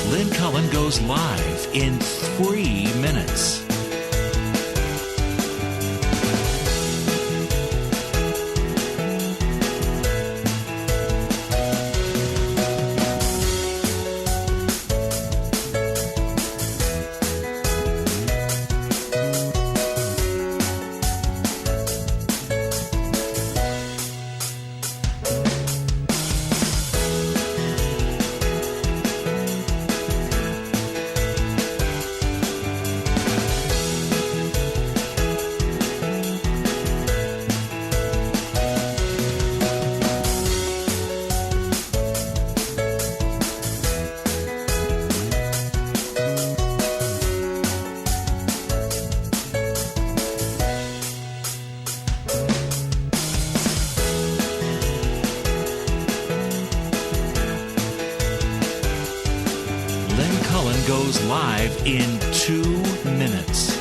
Lynn Cullen goes live in 3 minutes. Goes live in 2 minutes.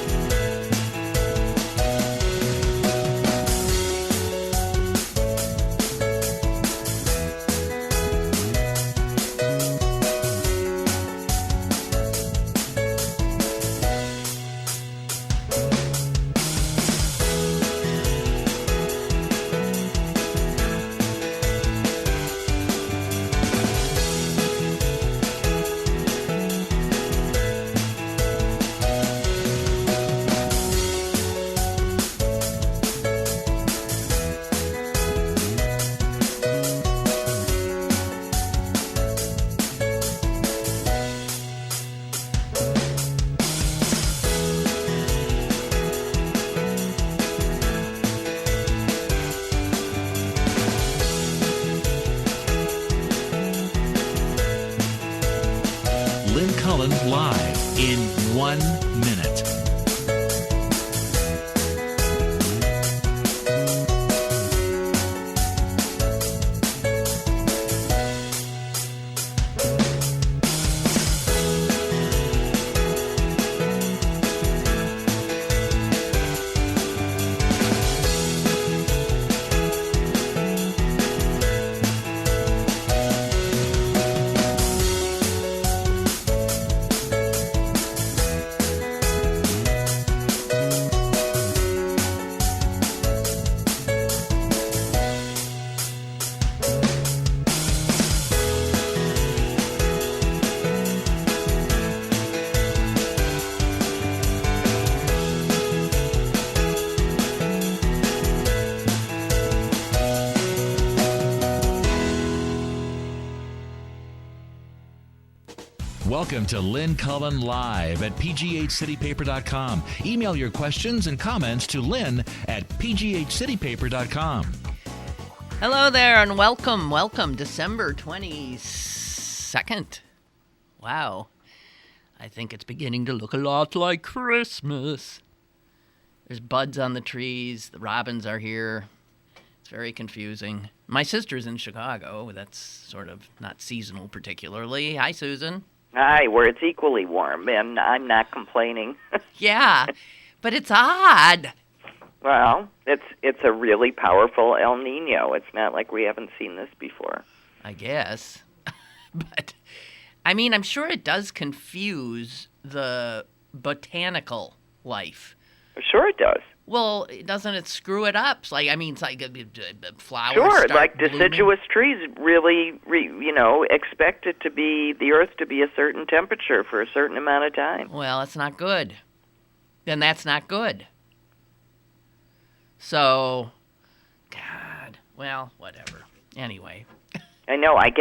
Lynn Cullen live in 1 minute. Welcome to Lynn Cullen Live at pghcitypaper.com. Email your questions and comments to Lynn at pghcitypaper.com. Hello there and welcome. December 22nd. Wow. I think it's beginning to look a lot like Christmas. There's buds on the trees. The robins are here. It's very confusing. My sister's in Chicago. That's sort of not seasonal particularly. Hi, Susan. Hi, where it's equally warm, and I'm not complaining. Yeah, but it's odd. Well, it's a really powerful El Nino. It's not like we haven't seen this before. I guess. But, I mean, I'm sure it does confuse the botanical life. Sure it does. Well, doesn't it screw it up? It's like flowers Sure, start like blooming. deciduous trees really, expect it to be, the earth to be a certain temperature for a certain amount of time. Well, it's not good. Then that's not good. So, God, well, whatever. Anyway. I know, I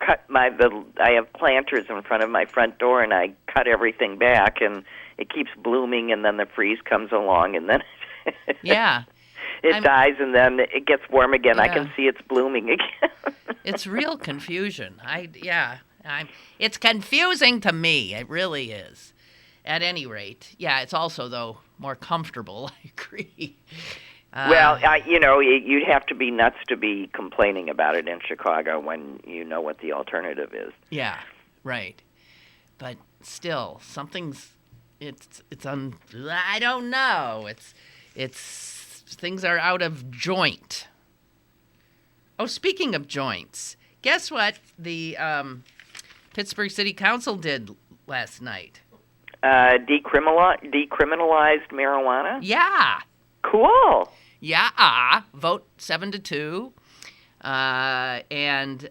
have planters in front of my front door, and I cut everything back, and it keeps blooming, and then the freeze comes along, and then yeah, it dies, and then it gets warm again. Yeah. I can see it's blooming again. It's real confusion. It's confusing to me. It really is. At any rate, yeah, it's also, though, more comfortable. I agree. Well, you'd have to be nuts to be complaining about it in Chicago when you know what the alternative is. Yeah, right. But still, I don't know. Things are out of joint. Oh, speaking of joints, guess what? The Pittsburgh City Council did last night. Decriminalized marijuana? Yeah. Cool. Yeah. Vote 7-2. And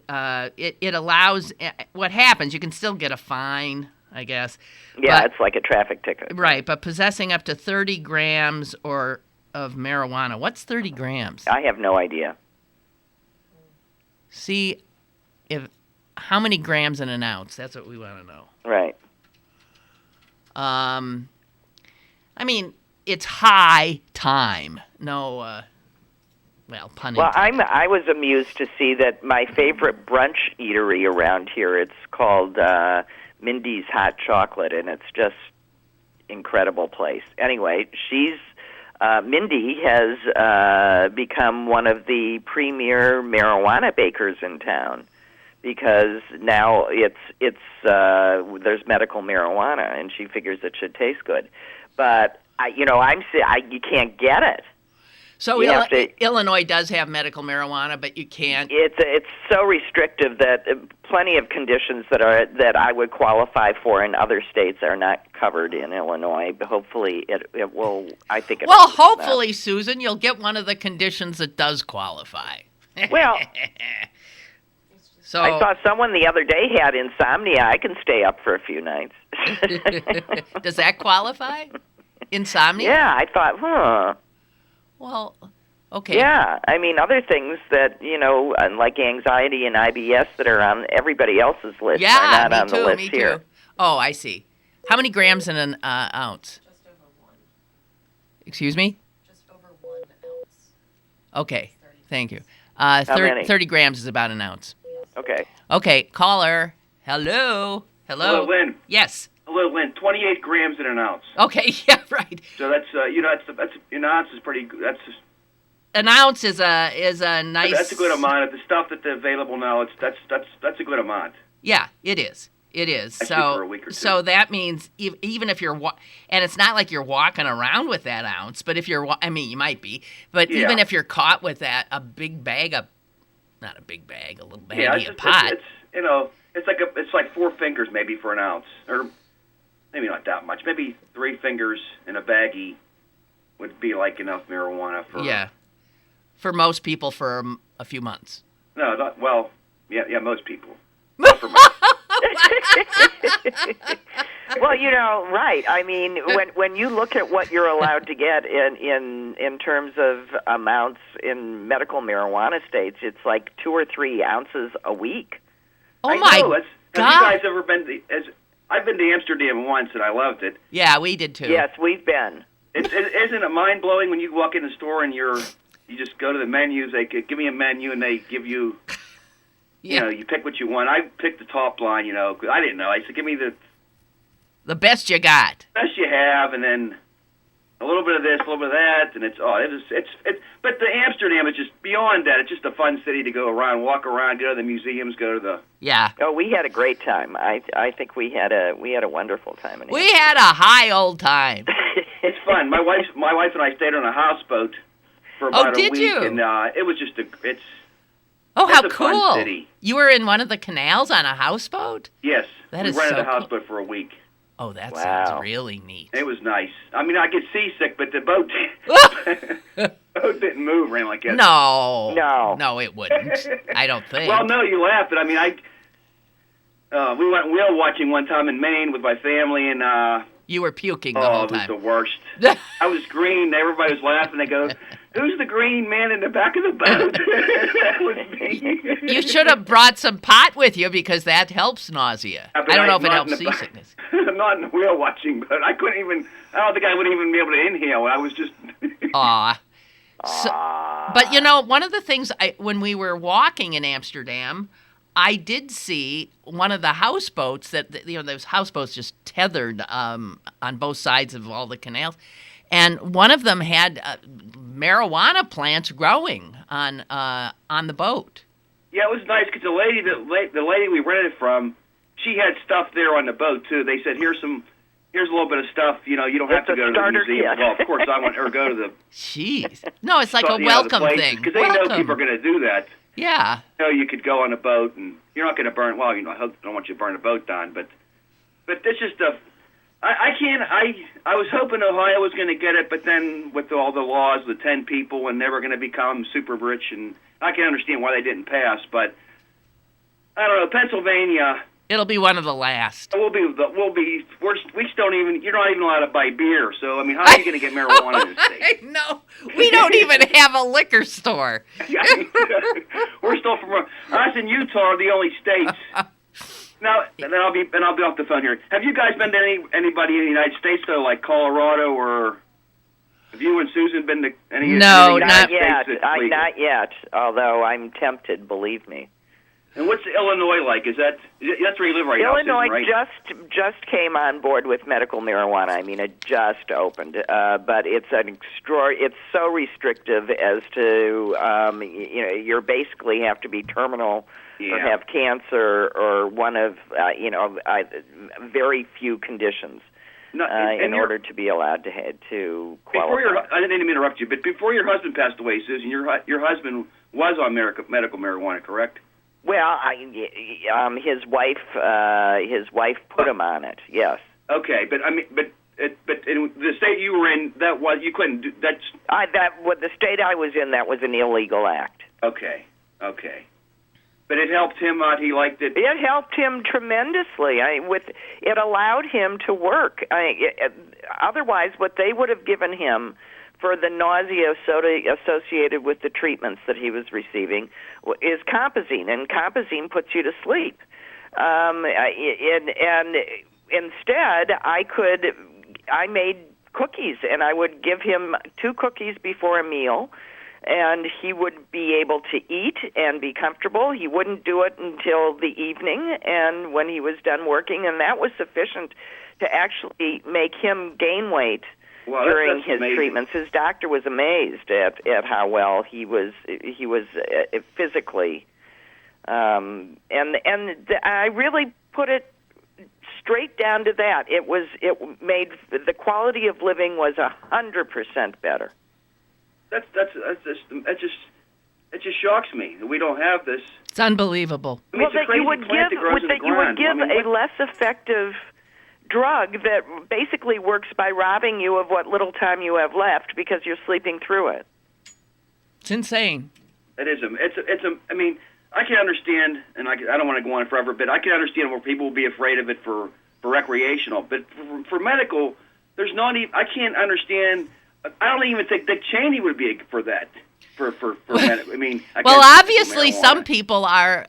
it allows, what happens, you can still get a fine, I guess. Yeah, but, it's like a traffic ticket. Right, but possessing up to 30 grams of marijuana. What's 30 grams? I have no idea. See, how many grams in an ounce? That's what we want to know. Right. I mean, it's high time. No, pun Well, intended. I was amused to see that my favorite brunch eatery around here, it's called Mindy's Hot Chocolate, and it's just incredible place. Anyway, Mindy has become one of the premier marijuana bakers in town because now there's medical marijuana, and she figures it should taste good. But you can't get it. So Illinois does have medical marijuana, but you can't. It's so restrictive that plenty of conditions that I would qualify for in other states are not covered in Illinois. But hopefully it will. I think it. Well, hopefully, Susan, you'll get one of the conditions that does qualify. Well, so I saw someone the other day had insomnia. I can stay up for a few nights. Does that qualify? Insomnia? Yeah, I thought, Well, okay. Yeah, I mean, other things that, like anxiety and IBS that are on everybody else's list are not on the list here. Oh, I see. How many grams in an ounce? Just over 1. Excuse me? Just over 1 ounce. Okay, thank you. How many? 30 grams is about an ounce. Okay. Okay, caller. Hello? Hello, Lynn. Yes. Hello, Lynn. 28 grams in an ounce. Okay, yeah, right. So that's that's an ounce is pretty good. An ounce is a nice. That's a good amount of the stuff that's available now. That's a good amount. Yeah, it is. It is. Actually, for a week or two. So that means even if you're and it's not like you're walking around with that ounce, but if you're, you might be, but Yeah. even if you're caught with that, a big bag of, not a big bag, a little baggie of pot. It's like 4 fingers maybe for an ounce, or maybe not that much. Maybe 3 fingers in a baggie would be like enough marijuana for. Yeah. For most people, for a few months. No, not well. Yeah, most people. Well, right. I mean, when you look at what you're allowed to get in terms of amounts in medical marijuana states, it's like 2 or 3 ounces a week. Oh my God! Have you guys ever been? I've been to Amsterdam once and I loved it. Yeah, we did too. Yes, we've been. Isn't it mind blowing when you walk in the store and you just go to the menus? They give me a menu and they give you. Yeah. You pick what you want. I picked the top line, 'cause I didn't know. I said, give me the best you got. best you have, and then a little bit of this, a little bit of that, and it's. But the Amsterdam is just beyond that. It's just a fun city to go around, walk around, go to the museums, go to the. Yeah. Oh, we had a great time. I think we had a wonderful time. We had a high old time. It's fun. My wife and I stayed on a houseboat for about a week, did you? and it was just it's. Oh, how It's a fun cool! city. You were in one of the canals on a houseboat? Yes, That we is rented so a houseboat for a week. Oh, that Wow. sounds really neat. It was nice. I get seasick, but the boat boat didn't move or anything like that. No, it wouldn't. I don't think. Well, no, you laugh, but we went whale watching one time in Maine with my family, and you were puking the whole it was time. the worst. I was green. Everybody was laughing. They go, "Who's the green man in the back of the boat?" That was me. You should have brought some pot with you because that helps nausea. But I don't know if it not helps in the back- seasickness. Not in the whale watching boat. I don't think I would even be able to inhale. I was just. Aw. But one of the things when we were walking in Amsterdam, I did see one of the houseboats those houseboats just tethered on both sides of all the canals, and one of them had marijuana plants growing on the boat. Yeah, it was nice because the lady we rented it from, she had stuff there on the boat too. They said, here's a little bit of stuff. You don't have to go to the museum. Well, of course I want her to go to the. Jeez, no, it's like a welcome thing because they know people are going to do that. Yeah. You could go on a boat, and you're not going to burn. Well, I don't want you to burn the boat down, but it's just I can't. I was hoping Ohio was going to get it, but then with all the laws, the 10 people, and they were going to become super rich, and I can understand why they didn't pass. But I don't know. Pennsylvania. It'll be one of the last. We don't even. You're not even allowed to buy beer. So I mean, how are you going to get marijuana in the state? No, we don't even have a liquor store. We're still from us in Utah are the only states. Now, and I'll be off the phone here. Have you guys been to anybody in the United States though, like Colorado, or have you and Susan been to any? No, not yet. Not yet. Although I'm tempted, believe me. And what's Illinois like? That's where you live right now, Illinois, Susan, right? just came on board with medical marijuana. I mean, it just opened, but it's it's so restrictive as to you basically have to be terminal or have cancer or one of very few conditions in order to be allowed to qualify. I didn't even interrupt you, but before your husband passed away, Susan, your husband was on medical marijuana, correct? Well, his wife put him on it. Yes. Okay, but I mean, but in the state you were in, you couldn't do that. The state I was in, that was an illegal act. Okay. But it helped him out. He liked it. It helped him tremendously. It allowed him to work. Otherwise, what they would have given him for the nausea associated with the treatments that he was receiving is compazine, and compazine puts you to sleep. And instead, I made cookies, and I would give him 2 cookies before a meal, and he would be able to eat and be comfortable. He wouldn't do it until the evening, and when he was done working, and that was sufficient to actually make him gain weight. Well, during that's his amazing. treatments. His doctor was amazed at how well he was physically, and I really put it straight down to that. It made the quality of living was 100% better. It just shocks me that we don't have this. It's unbelievable. I mean, That you would give a less effective drug that basically works by robbing you of what little time you have left because you're sleeping through it. It's insane. It is. I mean, I can understand, and I don't want to go on forever, but I can understand where people will be afraid of it for recreational. But for medical, there's not even. I can't understand. I don't even think Dick Cheney would be for that. For medical. I mean, well, obviously, some people are.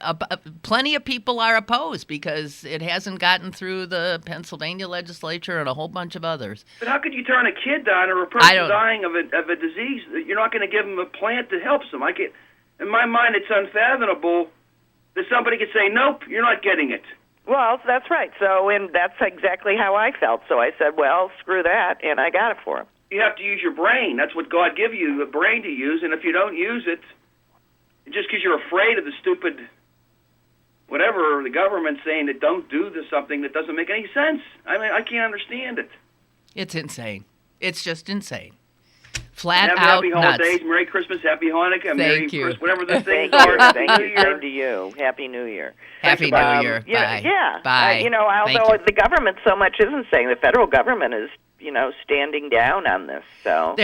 Plenty of people are opposed because it hasn't gotten through the Pennsylvania legislature and a whole bunch of others. But how could you turn a kid down or a person dying of a disease? You're not going to give them a plant that helps them. In my mind, it's unfathomable that somebody could say, "Nope, you're not getting it." Well, that's right. So, and that's exactly how I felt. So I said, "Well, screw that," and I got it for him. You have to use your brain. That's what God gave you, the brain to use. And if you don't use it, just because you're afraid of the stupid whatever the government's saying that don't do something that doesn't make any sense. I mean, I can't understand it. It's insane. It's just insane. Flat out happy nuts. holidays, Merry Christmas, Happy Hanukkah, Thank you. Christmas, whatever the things Thank are. you. Same to you. Happy New Year. Happy New Year. Bye. Yeah. Bye. Although the government so much isn't saying, the federal government is, standing down on this. So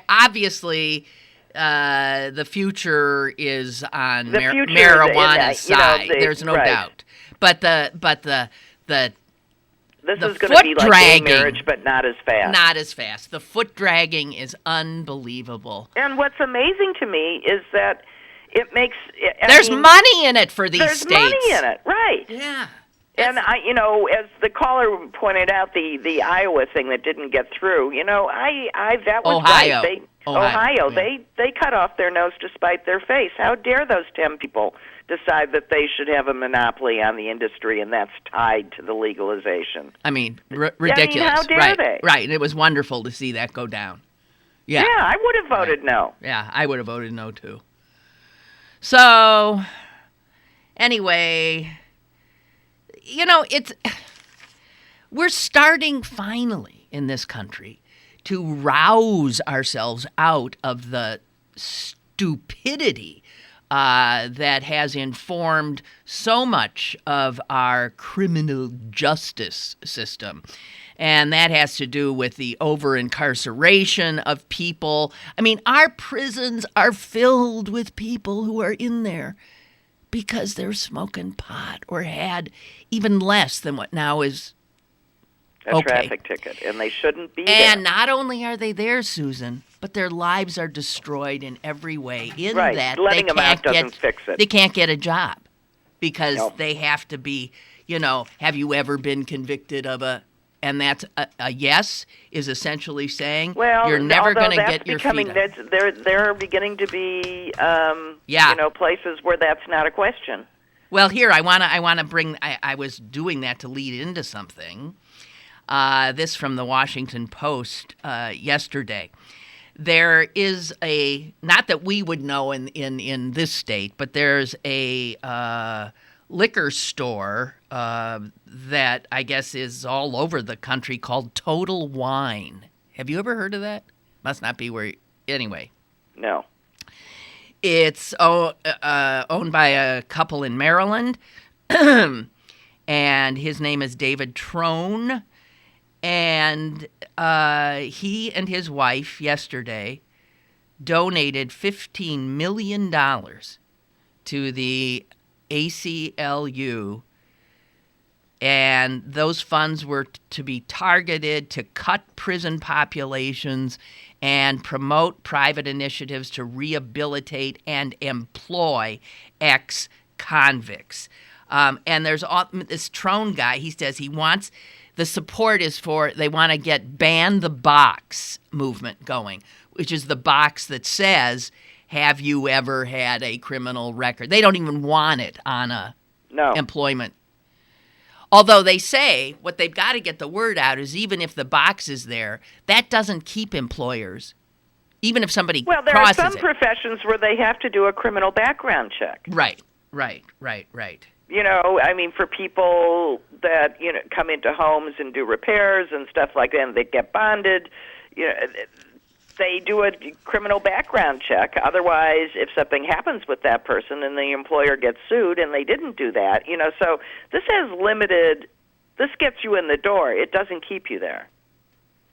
obviously, the future is on marijuana's side. There's no doubt. But the this the is going to be like dragging, gay marriage, but not as fast. Not as fast. The foot dragging is unbelievable. And what's amazing to me is that it makes there's money in it for these states. There's money in it, right? Yeah. And as the caller pointed out, the Iowa thing that didn't get through, that was Ohio. right. Ohio. Yeah. They cut off their nose to spite their face. How dare those 10 people decide that they should have a monopoly on the industry, and that's tied to the legalization? I mean, ridiculous. How dare they? Right. And it was wonderful to see that go down. Yeah. Yeah, I would have voted no. Yeah, I would have voted no too. So, anyway, we're starting finally in this country to rouse ourselves out of the stupidity that has informed so much of our criminal justice system. And that has to do with the over-incarceration of people. I mean, our prisons are filled with people who are in there because they're smoking pot or had even less than what now is a traffic ticket, and they shouldn't be there. And not only are they there, Susan, but their lives are destroyed in every way. In right. that Letting they them out can't doesn't fix it. They can't get a job because No. they have to be, have you ever been convicted of a... And that's a yes is essentially saying you're never going to get your feet up. There are beginning to be, places where that's not a question. Well, here I want to bring. I was doing that to lead into something. This from the Washington Post yesterday. There is not that we would know in this state, but there's a liquor store that I guess is all over the country called Total Wine. Have you ever heard of that? Must not be where... Anyway. No. It's owned by a couple in Maryland, and his name is David Trone. And he and his wife yesterday donated $15 million to the ACLU, and those funds were to be targeted to cut prison populations and promote private initiatives to rehabilitate and employ ex-convicts. And there's this Trone guy, he says he wants, the support is for, they want to get Ban the Box movement going, which is the box that says, have you ever had a criminal record? They don't even want it on a employment. Although they say what they've got to get the word out is even if the box is there, that doesn't keep employers. Even if somebody crosses it. Well, there are some professions where they have to do a criminal background check. Right. For people that, come into homes and do repairs and stuff like that, and they get bonded, they do a criminal background check. Otherwise, if something happens with that person and the employer gets sued and they didn't do that, so this gets you in the door. It doesn't keep you there.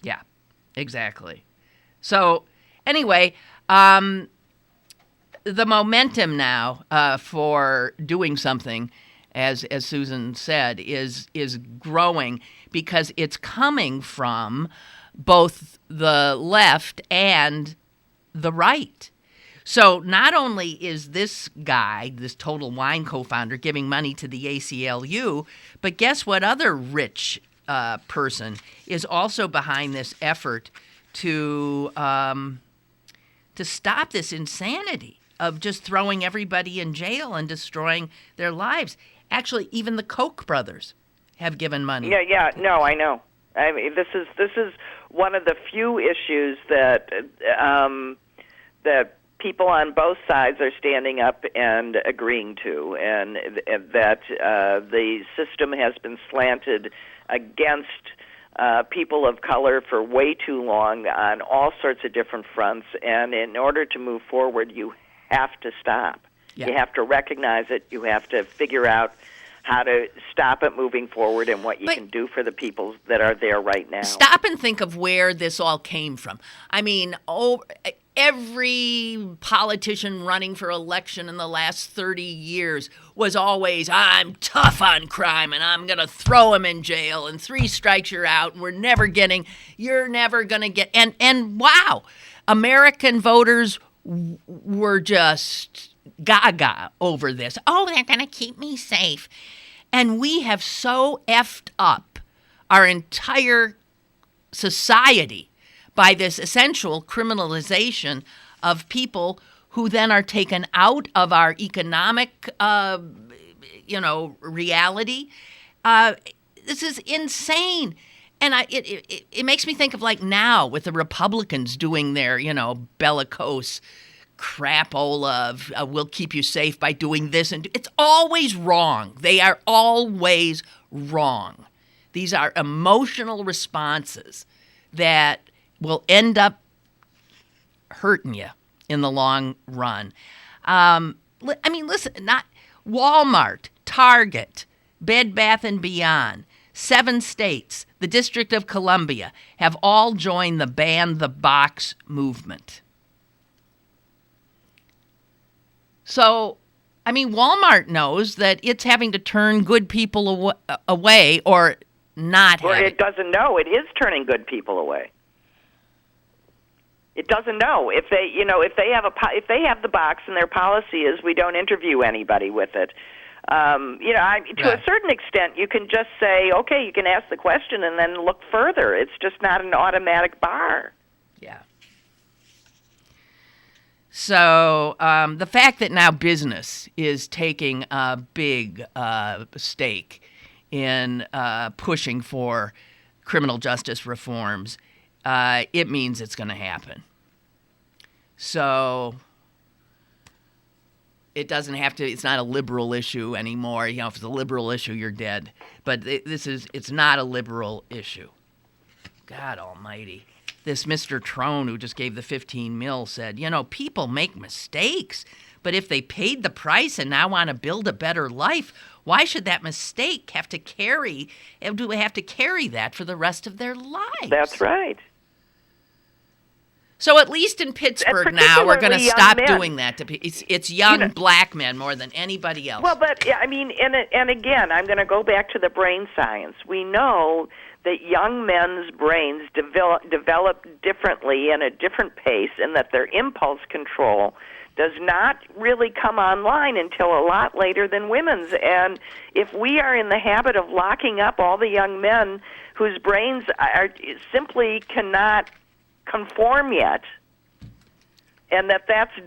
Yeah, exactly. So anyway, the momentum now for doing something, as Susan said, is growing because it's coming from both the left and the right. So not only is this guy, this Total Wine co-founder, giving money to the ACLU, but guess what other rich person is also behind this effort to stop this insanity of just throwing everybody in jail and destroying their lives. Actually, even the Koch brothers have given money. Yeah. No, I know. I mean, this is one of the few issues that that people on both sides are standing up and agreeing to, and that the system has been slanted against people of color for way too long on all sorts of different fronts. And in order to move forward, you have to stop. Yeah. You have to recognize it. You have to figure out how to stop it moving forward and what you can do for the people that are there right now. Stop and think of where this all came from. I mean, every politician running for election in the last 30 years was always, I'm tough on crime and I'm going to throw him in jail and 3 strikes you're out and you're never going to get, and wow, American voters were just gaga over this. Oh, they're going to keep me safe. And we have so effed up our entire society by this essential criminalization of people who then are taken out of our economic, reality. This is insane. And it makes me think of like now with the Republicans doing their, bellicose crapola of we'll keep you safe by doing this. And it's always wrong. They are always wrong. These are emotional responses that will end up hurting you in the long run. I mean, listen, not Walmart, Target, Bed Bath & Beyond, 7 states, the District of Columbia, have all joined the Ban the Box movement. So, I mean, Walmart knows that it's having to turn good people away or not Or having. it doesn't know it is turning good people away. It doesn't know if they, if they have the box and their policy is we don't interview anybody with it. To a certain extent, you can just say, okay, you can ask the question and then look further. It's just not an automatic bar. Yeah. So the fact that now business is taking a big stake in pushing for criminal justice reforms, it means it's going to happen. So it doesn't have to, it's not a liberal issue anymore. If it's a liberal issue, you're dead. But it's not a liberal issue. God almighty. This Mr. Trone, who just gave the $15 million, said, people make mistakes, but if they paid the price and now want to build a better life, why should that mistake have to carry that for the rest of their lives? That's right. So at least in Pittsburgh now, we're going to stop doing that. It's young black men more than anybody else. Well, but, and again, I'm going to go back to the brain science. We know that young men's brains develop differently and at a different pace, and that their impulse control does not really come online until a lot later than women's. And if we are in the habit of locking up all the young men whose brains simply cannot conform yet, and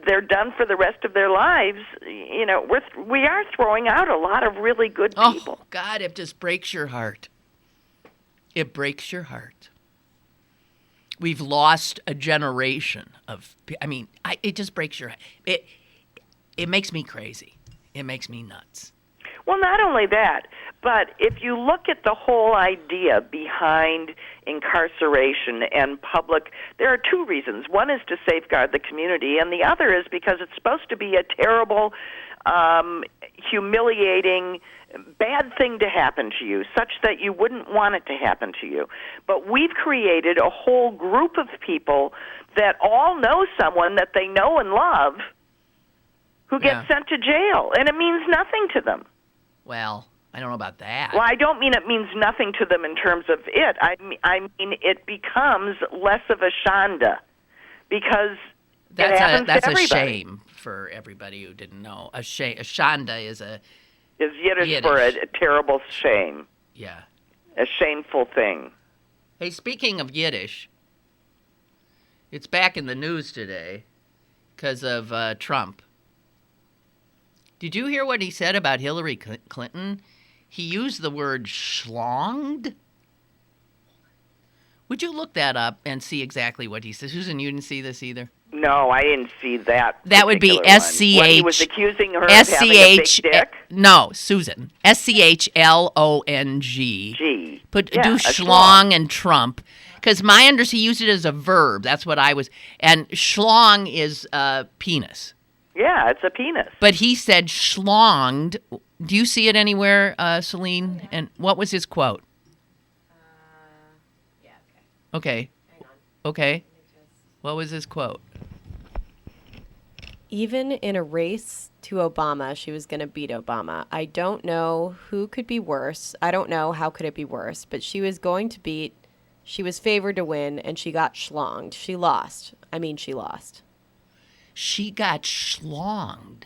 they're done for the rest of their lives, we are throwing out a lot of really good people. Oh, God, it just breaks your heart. It breaks your heart. We've lost a generation of, it just breaks your heart. It makes me crazy. It makes me nuts. Well, not only that, but if you look at the whole idea behind incarceration and public, there are 2 reasons. One is to safeguard the community, and the other is because it's supposed to be a terrible, humiliating, bad thing to happen to you, such that you wouldn't want it to happen to you. But we've created a whole group of people that all know someone that they know and love who gets sent to jail, and it means nothing to them. Well, I don't know about that. Well, I don't mean it means nothing to them in terms of it. I mean it becomes less of a shanda because it happens to everybody. A shame for everybody who didn't know. A shanda is Yiddish for a terrible shame. Yeah. A shameful thing. Hey, speaking of Yiddish, it's back in the news today because of Trump. Did you hear what he said about Hillary Clinton? He used the word schlonged. Would you look that up and see exactly what he says? Susan, you didn't see this either? No, I didn't see that. That would be SCH. When he was accusing her of having a big dick? No, Susan. SCHLONG. G. Do schlong and Trump. Because he used it as a verb. That's what I was. And schlong is penis. Yeah, it's a penis. But he said schlonged. Do you see it anywhere, Celine? And what was his quote? Yeah, okay. Okay. Hang on. Okay. What was his quote? Even in a race to Obama, she was going to beat Obama. I don't know who could be worse. I don't know how could it be worse. But she was going to beat. She was favored to win, and she got schlonged. She lost. She lost. She got schlonged.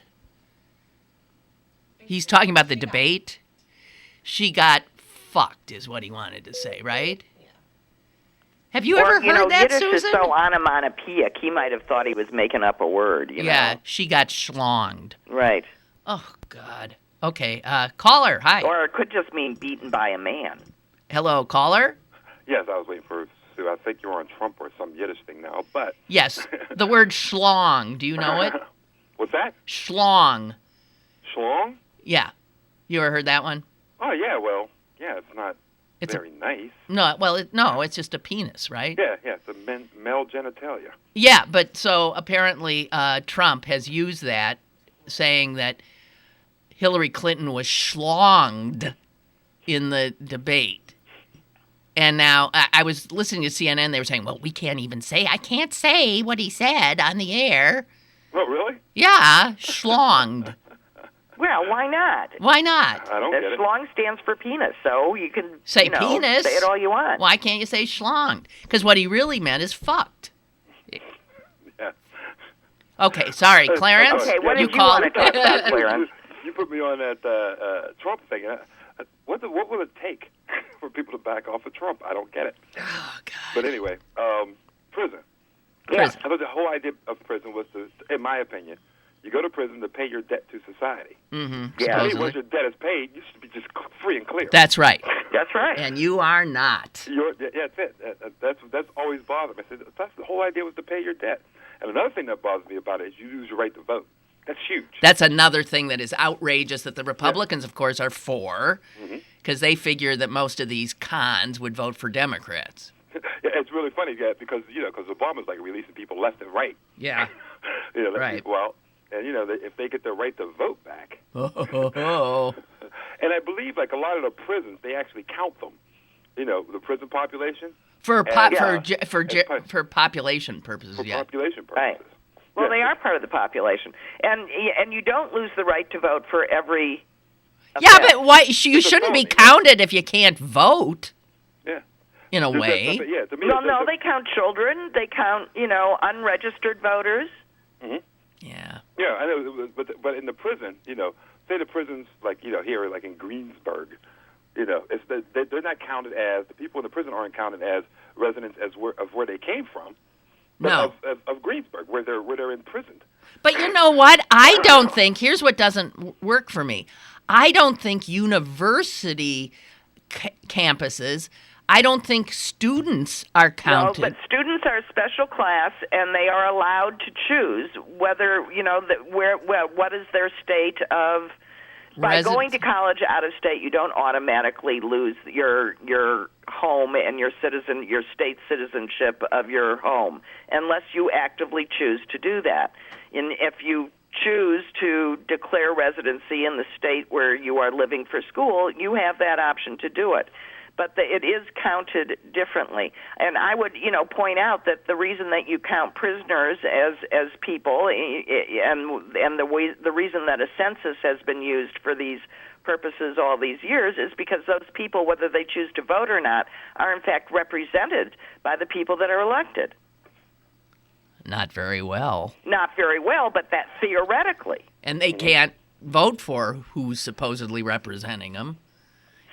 He's talking about the debate. She got fucked is what he wanted to say, right? Yeah. Have you ever heard that, Yiddish Susan? is so onomatopoeic, he might have thought he was making up a word, Yeah, she got schlonged. Right. Oh, God. Okay, caller, hi. Or it could just mean beaten by a man. Hello, caller? Yes, I was waiting for Sue. I think you're on Trump or some Yiddish thing now, but... Yes, the word schlong. Do you know it? What's that? Schlong. Schlong? Yeah. You ever heard that one? Oh, yeah, well, yeah, it's not very nice. No, well, no, it's just a penis, right? Yeah, it's a male genitalia. Yeah, but so apparently Trump has used that saying that Hillary Clinton was schlonged in the debate. And now I was listening to CNN. They were saying, well, we can't even say, I can't say what he said on the air. Oh, really? Yeah, schlonged. Well, why not? Why not? I don't get it. Schlong stands for penis, so you can Say penis. say it all you want. Why can't you say schlonged? Because what he really meant is fucked. Yeah. Okay, sorry, Clarence. Okay, what did you called. want to talk about, Clarence? You put me on that Trump thing. What will it take for people to back off of Trump? I don't get it. Oh, God. But anyway, prison. Yeah. Prison. I thought the whole idea of prison was to, in my opinion, you go to prison to pay your debt to society. Mm-hmm. Yeah. I mean, Supposedly. once your debt is paid, you should be just free and clear. That's right. That's right. And you are not. That's it. That's always bothered me. I said, that's the whole idea was to pay your debt. And another thing that bothers me about it is you lose your right to vote. That's huge. That's another thing that is outrageous that the Republicans, of course, are for, because they figure that most of these cons would vote for Democrats. Yeah, it's really funny, because Obama's like releasing people left and right. Yeah. Letting Right. people out. And, if they get their right to vote back. Oh. And I believe, like, a lot of the prisons, they actually count them. The prison population. For And- for population purposes, For yeah. population purposes. Right. Well, Yeah. they are part of the population, and you don't lose the right to vote for every. Yeah, offense. but why? You It's a shouldn't be felony. counted if you can't vote. Yeah. In a That's way. something- yeah, to me, Well, it's- no, they count children. They count, unregistered voters. Yeah. Yeah, I know, but in the prison, say the prisons like here, like in Greensburg, it's they're not counted as the people in the prison aren't counted as residents of where they came from, but No. of Greensburg where they're imprisoned. But you know what? I don't think, here's what doesn't work for me. I don't think university campuses, I don't think students are counted. No, but students are a special class, and they are allowed to choose whether what is their state of. By going to college out of state, you don't automatically lose your home and your state citizenship of your home, unless you actively choose to do that. And if you choose to declare residency in the state where you are living for school, you have that option to do it. But it is counted differently. And I would, point out that the reason that you count prisoners as people, and the reason that a census has been used for these purposes all these years is because those people, whether they choose to vote or not, are in fact represented by the people that are elected. Not very well. Not very well, but that theoretically. And they can't vote for who's supposedly representing them.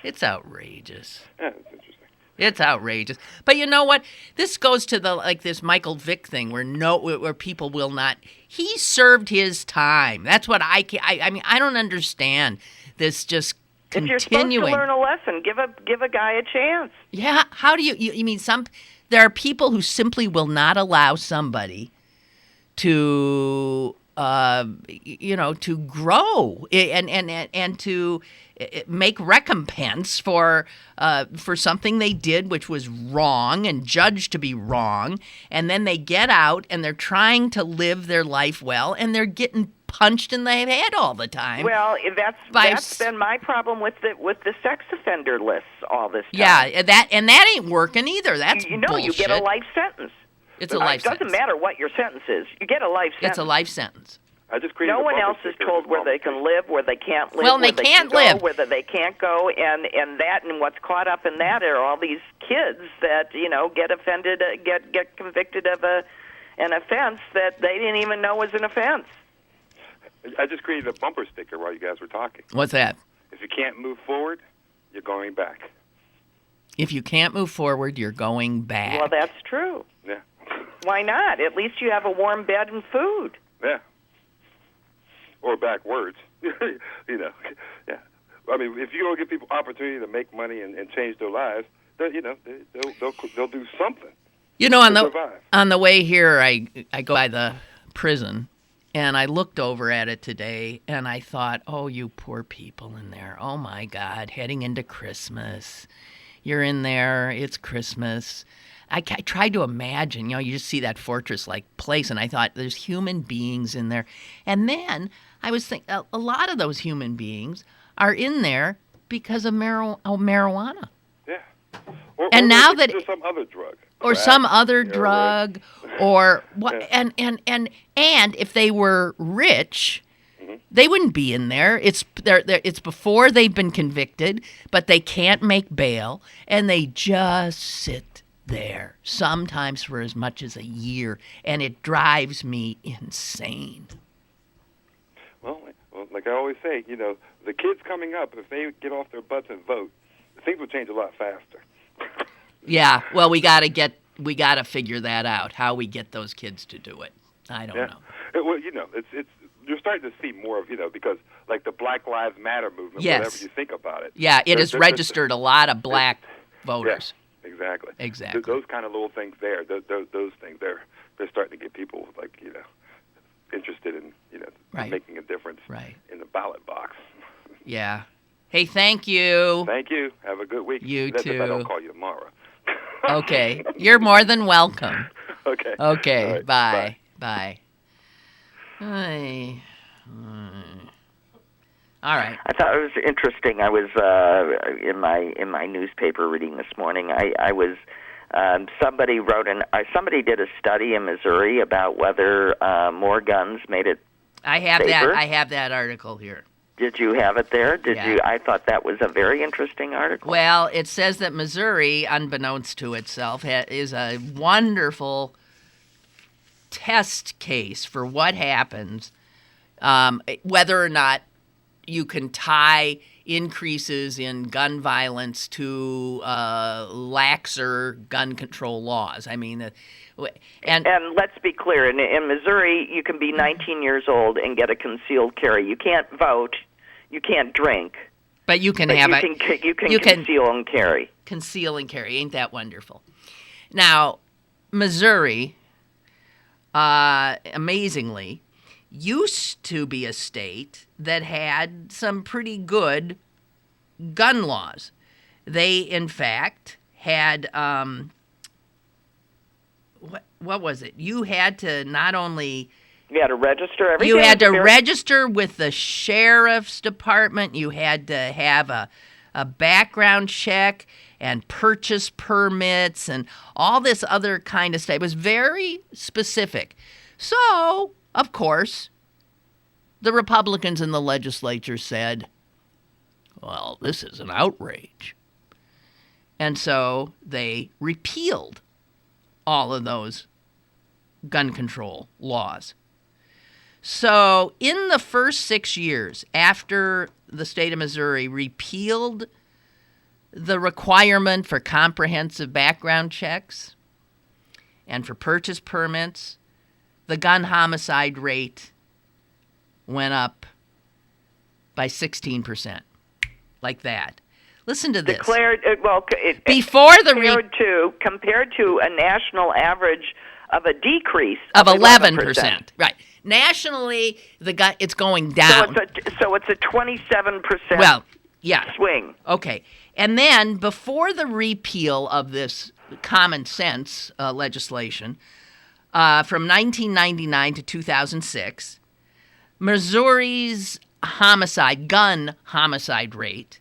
It's outrageous. Yeah, it's interesting. It's outrageous. But you know what? This goes to this Michael Vick thing where people will not. He served his time. That's what I mean, I don't understand this just continuing. If you're supposed to learn a lesson, give a guy a chance. Yeah, how do you mean there are people who simply will not allow somebody to to grow and to make recompense for something they did which was wrong and judged to be wrong, and then they get out and they're trying to live their life well and they're getting punched in the head all the time. Well, that's been my problem with the sex offender lists all this time. Yeah, that ain't working either. That's bullshit. You get a life sentence. It's a life sentence. It doesn't matter what your sentence is. You get a life sentence. It's a life sentence. I just created No a one bumper else is sticker told as where well. they can live, where they can't live, Well, where they they can't can live. go, where they can't go, and what's caught up in that are all these kids that get offended, get convicted of an offense that they didn't even know was an offense. I just created a bumper sticker while you guys were talking. What's that? If you can't move forward, you're going back. If you can't move forward, you're going back. Well, that's true. Yeah. Why not? At least you have a warm bed and food. Yeah. Or backwards. Yeah. I mean, if you don't give people opportunity to make money and change their lives, they'll do something. On the way here, I go by the prison, and I looked over at it today, and I thought, oh, you poor people in there. Oh, my God, heading into Christmas. You're in there. It's Christmas. I tried to imagine, you just see that fortress-like place, and I thought there's human beings in there. And then I was thinking a lot of those human beings are in there because of marijuana. Yeah. And now that there's some other drug. Or Crack, some other heroin. drug, or what? Yeah. And if they were rich, they wouldn't be in there. It's before they've been convicted, but they can't make bail, and they just sit there, sometimes for as much as a year, and it drives me insane. Well, like I always say, the kids coming up, if they get off their butts and vote, things will change a lot faster. Yeah, well, we gotta figure that out. How we get those kids to do it, I don't know. Well, it's you're starting to see more of because like the Black Lives Matter movement, Yes. whatever you think about it. Yeah, it has registered a lot of black voters. Yeah, exactly. Exactly. Those kind of little things there, those things, they're starting to get people interested in Right. making a difference in the ballot box. Yeah. Hey, thank you. Thank you. Have a good week. You That's if I don't too. call you tomorrow. Okay. You're more than welcome. Okay. Okay. All right. Bye. Bye. Hi. All right. I thought it was interesting. I was in my newspaper reading this morning. I was somebody did a study in Missouri about whether more guns made it I have safer. that. I have that article here. Did you have it there? Yeah. You? I thought that was a very interesting article. Well, it says that Missouri, unbeknownst to itself, is a wonderful test case for what happens, whether or not you can tie increases in gun violence to laxer gun control laws. I mean, and let's be clear, in Missouri, you can be 19 years old and get a concealed carry. You can't vote, you can't drink, but you can but have you can conceal and carry. Conceal and carry. Ain't that wonderful? Now, Missouri, amazingly, used to be a state that had some pretty good gun laws. They, in fact, had what was it? You had to not only You had to register everything. you had to register with the sheriff's department. You had to have a background check and purchase permits and all this other kind of stuff. It was very specific. So, of course, the Republicans in the legislature said, well, this is an outrage. And so they repealed all of those gun control laws. So in the first 6 years after the state of Missouri repealed the requirement for comprehensive background checks and for purchase permits, the gun homicide rate went up by 16%. Like that. Listen to this. Compared to a national average of a decrease of 11%. Right. Nationally, it's going down. So it's a 27%. Well, yeah. Swing. Okay. And then before the repeal of this common sense legislation, from 1999 to 2006, Missouri's gun homicide rate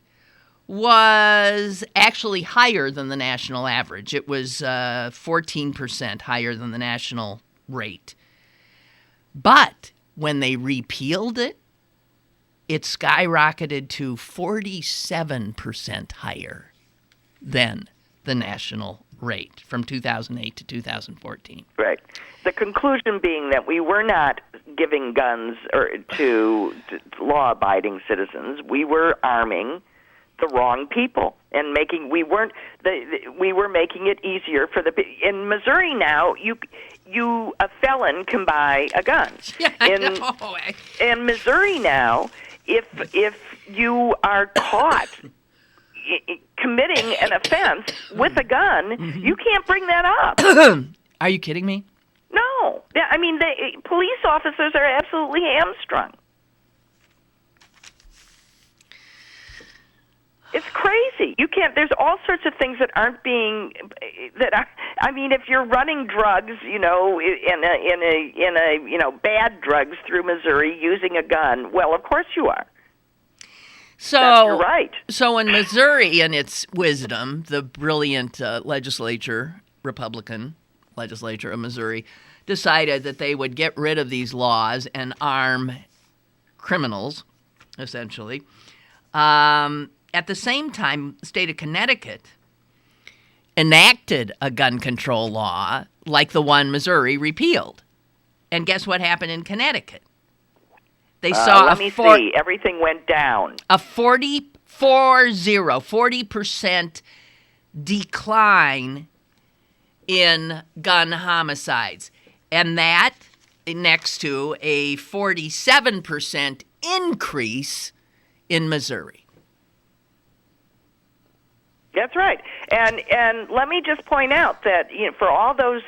was actually higher than the national average. It was 14% higher than the national rate. But when they repealed it, it skyrocketed to 47% higher than the national rate from 2008 to 2014. Right. The conclusion being that we were not giving guns to law-abiding citizens. We were arming the wrong people and we were making it easier for in Missouri now. A felon can buy a gun. Yeah, I know. In Missouri now, if you are caught committing an offense with a gun, you can't bring that up. Are you kidding me? No. I mean, police officers are absolutely hamstrung. It's crazy. crazy. You can't. There's all sorts of things that aren't being. I mean, if you're running drugs, in a bad drugs through Missouri using a gun, well, of course you are. So you're right. So in Missouri, in its wisdom, the brilliant Republican legislature of Missouri decided that they would get rid of these laws and arm criminals, essentially. At the same time, the state of Connecticut enacted a gun control law like the one Missouri repealed. And guess what happened in Connecticut? They saw everything went down. A 40% decline in gun homicides. And that next to a 47% increase in Missouri. That's right. And let me just point out that for all those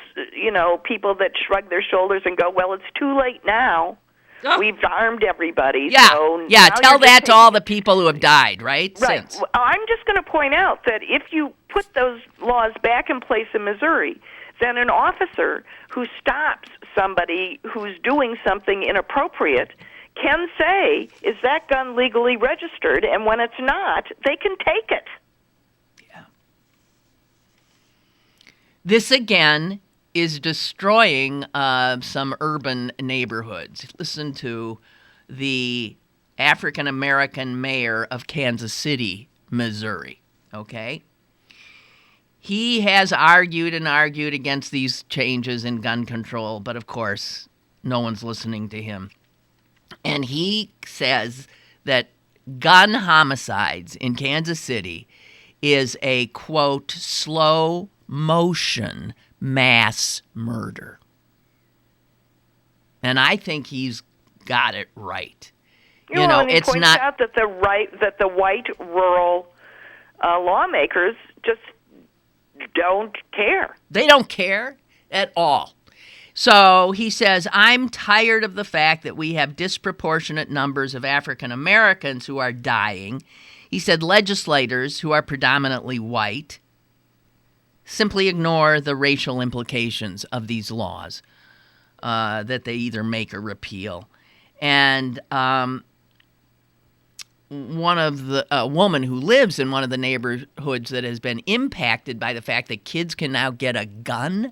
people that shrug their shoulders and go, well, it's too late now. Oh. We've armed everybody. Yeah, so tell that to all the people who have died, right? Right. Since. Well, I'm just going to point out that if you put those laws back in place in Missouri, then an officer who stops somebody who's doing something inappropriate can say, is that gun legally registered? And when it's not, they can take it. Yeah. This, again, is destroying some urban neighborhoods. Listen to the African-American mayor of Kansas City, Missouri, okay? He has argued against these changes in gun control, but of course, no one's listening to him. And he says that gun homicides in Kansas City is a, quote, slow motion mass murder. And I think he's got it right. And he points out that the white rural lawmakers just don't care. They don't care at all. So he says, I'm tired of the fact that we have disproportionate numbers of African Americans who are dying. He said legislators who are predominantly white simply ignore the racial implications of these laws that they either make or repeal. And a woman who lives in one of the neighborhoods that has been impacted by the fact that kids can now get a gun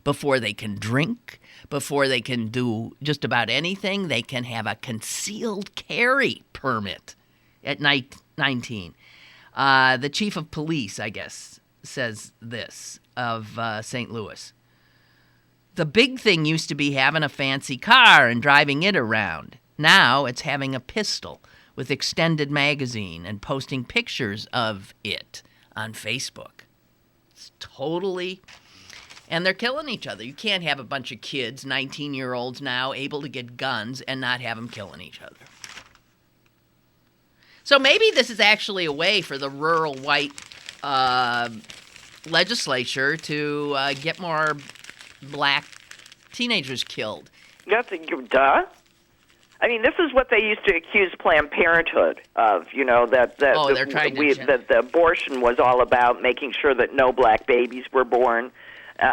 before they can drink, before they can do just about anything. They can have a concealed carry permit at 19. The chief of police, I guess, says this of St. Louis. The big thing used to be having a fancy car and driving it around. Now it's having a pistol with extended magazine and posting pictures of it on Facebook. It's totally... And they're killing each other. You can't have a bunch of kids, 19-year-olds now, able to get guns and not have them killing each other. So maybe this is actually a way for the rural white legislature to get more black teenagers killed. Duh. I mean, this is what they used to accuse Planned Parenthood of, that the abortion was all about making sure that no black babies were born.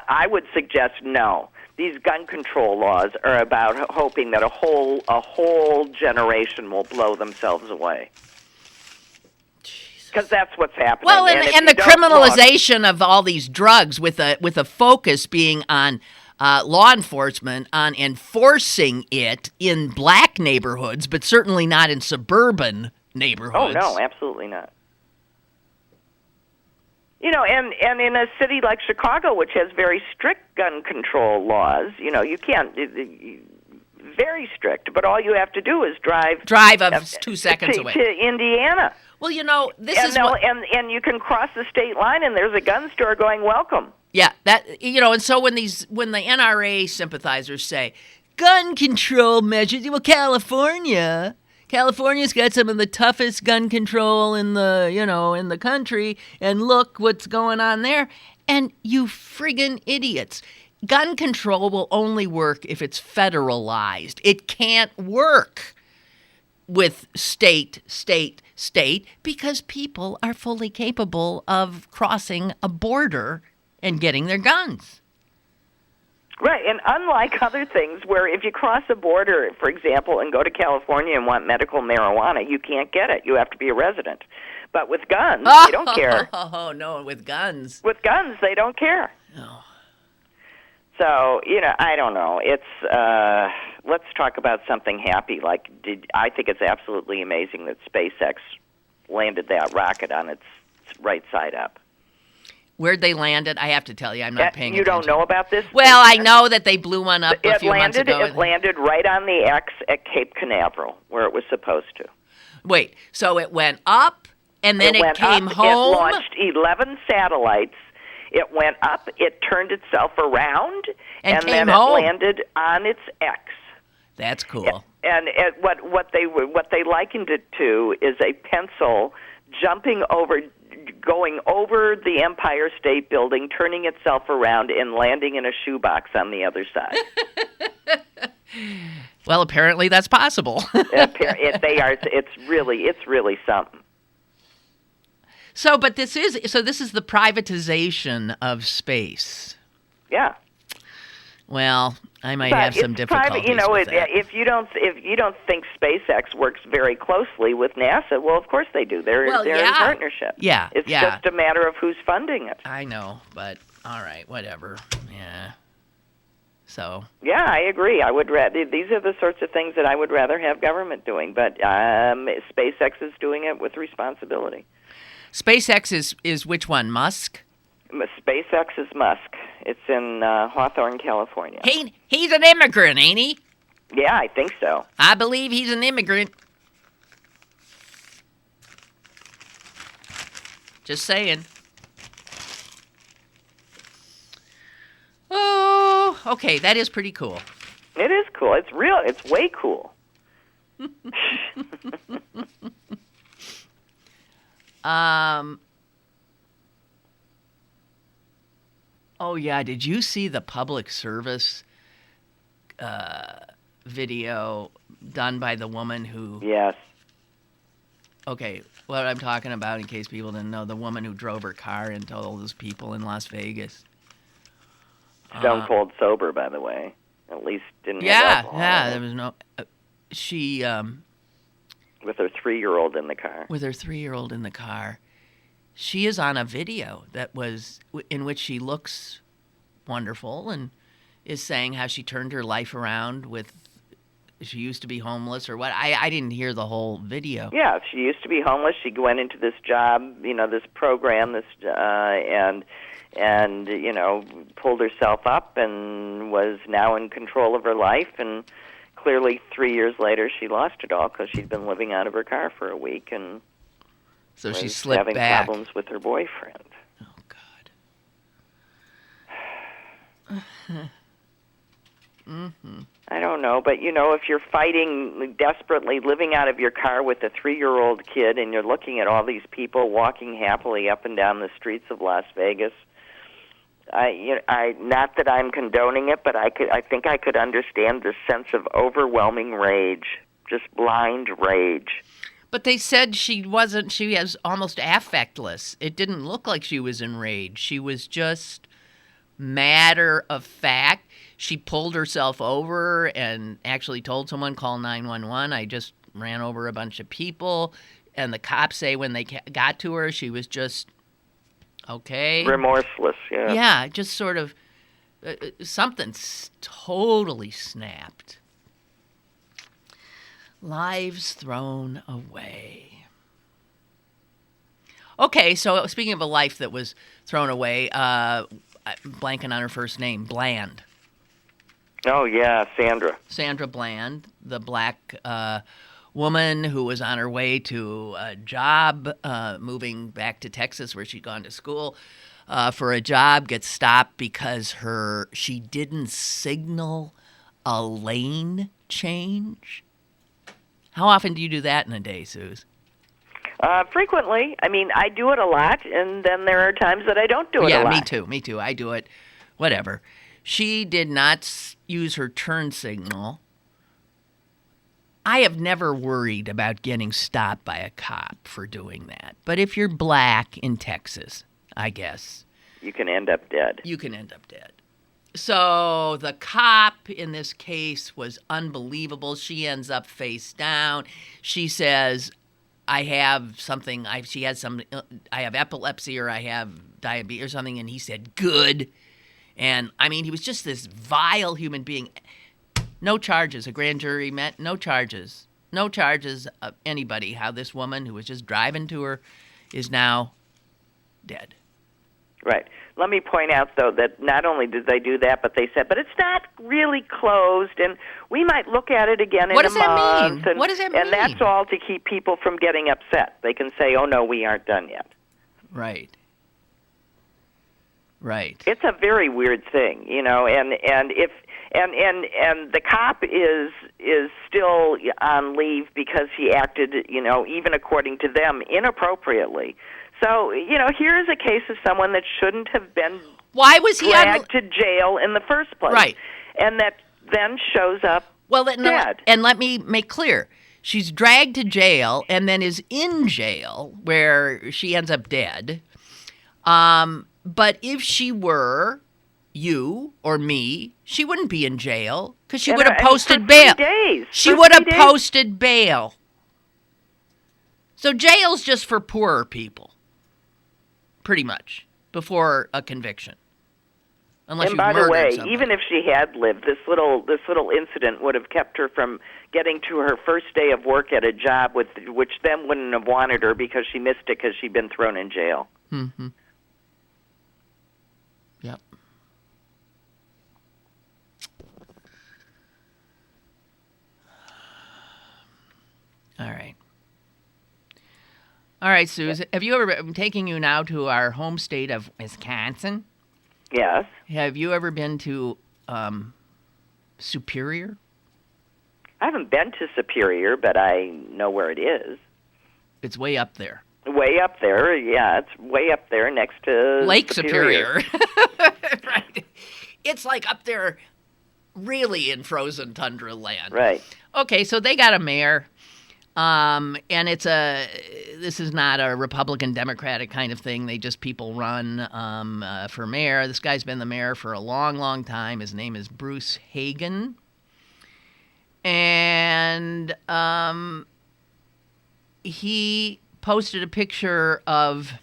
I would suggest no. These gun control laws are about hoping that a whole generation will blow themselves away. Because that's what's happening. Well, and the criminalization of all these drugs with a focus being on law enforcement, on enforcing it in black neighborhoods, but certainly not in suburban neighborhoods. Oh, no, absolutely not. And in a city like Chicago, which has very strict gun control laws, you can't... Very strict, but all you have to do is drive 2 seconds away to Indiana. Well, and you can cross the state line, and there's a gun store going, welcome. Yeah, and so when the NRA sympathizers say gun control measures, well, California's got some of the toughest gun control in the country, and look what's going on there. And you friggin' idiots. Gun control will only work if it's federalized. It can't work with state state because people are fully capable of crossing a border and getting their guns. Right, and unlike other things where if you cross a border, for example, and go to California and want medical marijuana, you can't get it. You have to be a resident. But with guns, they don't care. Oh, no, with guns. With guns, they don't care. Oh. So, I don't know. It's let's talk about something happy. I think it's absolutely amazing that SpaceX landed that rocket on its right side up. Where'd they land it? I have to tell you, I'm not paying attention. You don't know about this? Well, I know that they blew one up a few months ago. It landed right on the X at Cape Canaveral, where it was supposed to. Wait, so it went up, and then it came up, home? It launched 11 satellites. It went up, it turned itself around, and then home. It landed on its X. That's cool. And what they likened it to is a pencil going over the Empire State Building, turning itself around, and landing in a shoebox on the other side. Well, apparently that's possible. It's really something. So this is the privatization of space. Yeah. Well, I might have some difficulties with that. If you don't think SpaceX works very closely with NASA, well, of course they do. They're in partnership. Yeah, it's just a matter of who's funding it. I know, but all right, whatever. Yeah. So. Yeah, I agree. I would rather. These are the sorts of things that I would rather have government doing, but SpaceX is doing it with responsibility. SpaceX is which one? Musk? SpaceX is Musk. It's in Hawthorne, California. He's an immigrant, ain't he? Yeah, I think so. I believe he's an immigrant. Just saying. Oh, okay, that is pretty cool. It is cool. It's real. It's way cool. Oh, yeah. Did you see the public service video done by the woman who... Yes. Okay, what I'm talking about, in case people didn't know, the woman who drove her car into all those people in Las Vegas. Stone cold sober, by the way. At least didn't have alcohol. Yeah, there was no... she... with her 3-year-old in the car. With her 3-year-old in the car. She is on a video in which she looks wonderful and is saying how she turned her life around she used to be homeless or what. I didn't hear the whole video. Yeah, she used to be homeless. She went into this job, this program, and pulled herself up and was now in control of her life. And clearly 3 years later, she lost it all because she'd been living out of her car for a week and so she slipped having back. problems with her boyfriend. Oh, God. Mm-hmm. I don't know, but if you're fighting desperately, living out of your car with a 3-year-old kid, and you're looking at all these people walking happily up and down the streets of Las Vegas, not that I'm condoning it, but I think I could understand the sense of overwhelming rage, just blind rage. But they said she was almost affectless. It didn't look like she was enraged. She was just matter of fact. She pulled herself over and actually told someone, call 911. I just ran over a bunch of people. And the cops say when they got to her, she was just okay. Remorseless, yeah. Yeah, just sort of something totally snapped. Lives thrown away. Okay, so speaking of a life that was thrown away, blanking on her first name, Bland. Oh, yeah, Sandra. Sandra Bland, the black woman who was on her way to a job, moving back to Texas where she'd gone to school for a job, gets stopped because she didn't signal a lane change. How often do you do that in a day, Suze? Frequently. I mean, I do it a lot, and then there are times that I don't do it a lot. Yeah, me too. I do it. Whatever. She did not use her turn signal. I have never worried about getting stopped by a cop for doing that. But if you're black in Texas, I guess, You can end up dead. you can end up dead. So the cop in this case was unbelievable. She ends up face down. She says, I have something. I have epilepsy or I have diabetes or something. And he said, good. And, I mean, he was just this vile human being. No charges. A grand jury met. No charges. No charges of anybody. How this woman who was just driving to her is now dead. Right. Let me point out, though, that not only did they do that, but they said, but it's not really closed, and we might look at it again in a month. What does that mean? What does that mean? And that's all to keep people from getting upset. They can say, oh, no, we aren't done yet. Right. Right. It's a very weird thing, you know, and if and the cop is still on leave because he acted, you know, even according to them, inappropriately. So, you know, here is a case of someone that shouldn't have been dragged to jail in the first place. Right. And that then shows up dead. And let me make clear. She's dragged to jail and then is in jail where she ends up dead. But if she were you or me, she wouldn't be in jail because she would have posted bail. She would have posted bail. So jail's just for poorer people, pretty much, before a conviction. Unless and you've by the murdered way, somebody. even if she had lived, this little incident would have kept her from getting to her first day of work at a job which then wouldn't have wanted her because she missed it because she'd been thrown in jail. Mm-hmm. Yep. All right, Suze. Have you ever? I'm taking you now to our home state of Wisconsin. Yes. Have you ever been to Superior? I haven't been to Superior, but I know where it is. It's way up there. Way up there, yeah. It's way up there next to Lake Superior. Right. It's like up there really in frozen tundra land. Right. Okay, so they got a mayor. And this is not a Republican Democratic kind of thing. People run for mayor. This guy's been the mayor for a long, long time. His name is Bruce Hagen. And he posted a picture of